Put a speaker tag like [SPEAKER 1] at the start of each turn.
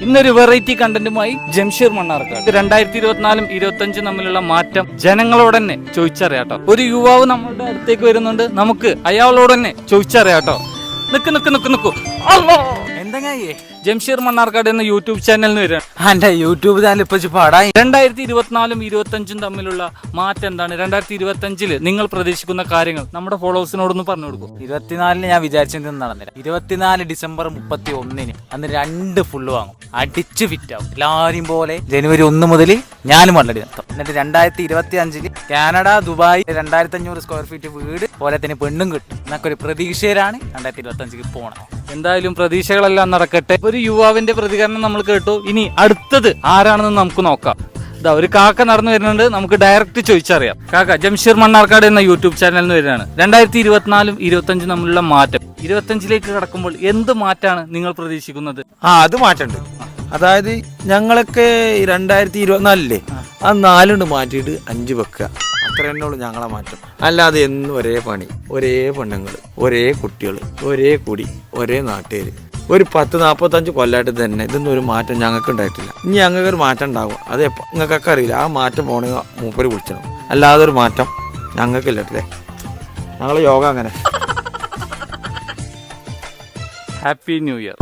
[SPEAKER 1] ഇന്നൊരു വെറൈറ്റി കണ്ടന്റുമായി ജംഷീർ മണ്ണാർക്കാട്. 2024 2025 തമ്മിലുള്ള മാറ്റം ജനങ്ങളോട് തന്നെ ചോദിച്ചറിയാട്ടോ. ഒരു യുവാവ് നമ്മളുടെ അടുത്തേക്ക് വരുന്നുണ്ട്, നമുക്ക് അയാളോട് തന്നെ ചോദിച്ചറിയാട്ടോ. നിക്കൂ
[SPEAKER 2] എന്താ
[SPEAKER 1] ജംഷീർ മണ്ണാർക്കാട് എന്ന യൂട്യൂബ് ചാനലിൽ നിന്ന് വരികയാണ്.
[SPEAKER 2] എന്റെ യൂട്യൂബ് ചാനൽ ഇപ്പൊ പാടായി.
[SPEAKER 1] 2024 2025 തമ്മിലുള്ള മാറ്റം എന്താണ്? 2025 നിങ്ങൾ പ്രതീക്ഷിക്കുന്ന കാര്യങ്ങൾ നമ്മുടെ ഫോളോവേഴ്സിനോടൊന്ന് പറഞ്ഞു കൊടുക്കും.
[SPEAKER 2] 24 ഞാൻ വിചാരിച്ചത് നടന്നില്ല. 24 ഡിസംബർ 31 അന്ന് 2 ഫുള്ള് വാങ്ങും, അടിച്ച് ഫിറ്റാവും എല്ലാരും പോലെ. ജനുവരി 1 മുതൽ ഞാനും വള്ളടി നിർത്തും. എന്നിട്ട് 2025 കാനഡ ദുബായ് 2500 സ്ക്വയർ ഫീറ്റ് വീട് പോലെ തന്നെ പെണ്ണും കിട്ടും എന്നൊക്കെ ഒരു പ്രതീക്ഷയിലാണ് 2025 പോണത്.
[SPEAKER 1] എന്തായാലും പ്രതീക്ഷകളെല്ലാം നടക്കട്ടെ. ഒരു യുവാവിന്റെ പ്രതികരണം നമ്മൾ കേട്ടു. ഇനി അടുത്തത് ആരാണെന്ന് നമുക്ക് നോക്കാം. ഇതാ ഒരു കാക്ക നടന്നു വരുന്നുണ്ട്, നമുക്ക് ഡയറക്റ്റ് ചോദിച്ചറിയാം. കാക്ക ജംഷീർ മണ്ണാർക്കാട് എന്ന യൂട്യൂബ് ചാനലിൽ നിന്ന് വരുന്നതാണ്. 2024 2025 തമ്മിലുള്ള മാറ്റം, 25ലേക്ക് കടക്കുമ്പോൾ എന്ത് മാറ്റാണ് നിങ്ങൾ പ്രതീക്ഷിക്കുന്നത്?
[SPEAKER 3] അത് മാറ്റമുണ്ട്. അതായത് ഞങ്ങളൊക്കെ 2024 ആ 4 മാറ്റിയിട്ട് 5 വെക്കുക, അത്ര തന്നെ ഉള്ളൂ ഞങ്ങളെ മാറ്റം. അല്ലാതെ എന്നും ഒരേ പണി, ഒരേ പെണ്ണുങ്ങൾ, ഒരേ കുട്ടികൾ, ഒരേ കുടി, ഒരേ നാട്ടുകാർ. ഒരു 10-45 കൊല്ലമായിട്ട് തന്നെ ഇതൊന്നും ഒരു മാറ്റം ഞങ്ങൾക്ക് ഉണ്ടായിട്ടില്ല. ഇനി ഞങ്ങൾക്കൊരു മാറ്റം ഉണ്ടാകും, അത് നിങ്ങൾക്കൊക്കെ അറിയില്ല. ആ മാറ്റം പോകണമെങ്കിൽ മൂപ്പര് വിളിച്ചണം, അല്ലാതെ ഒരു മാറ്റം ഞങ്ങൾക്കില്ലേ. ഞങ്ങൾ യോഗ അങ്ങനെ.
[SPEAKER 1] Happy new year.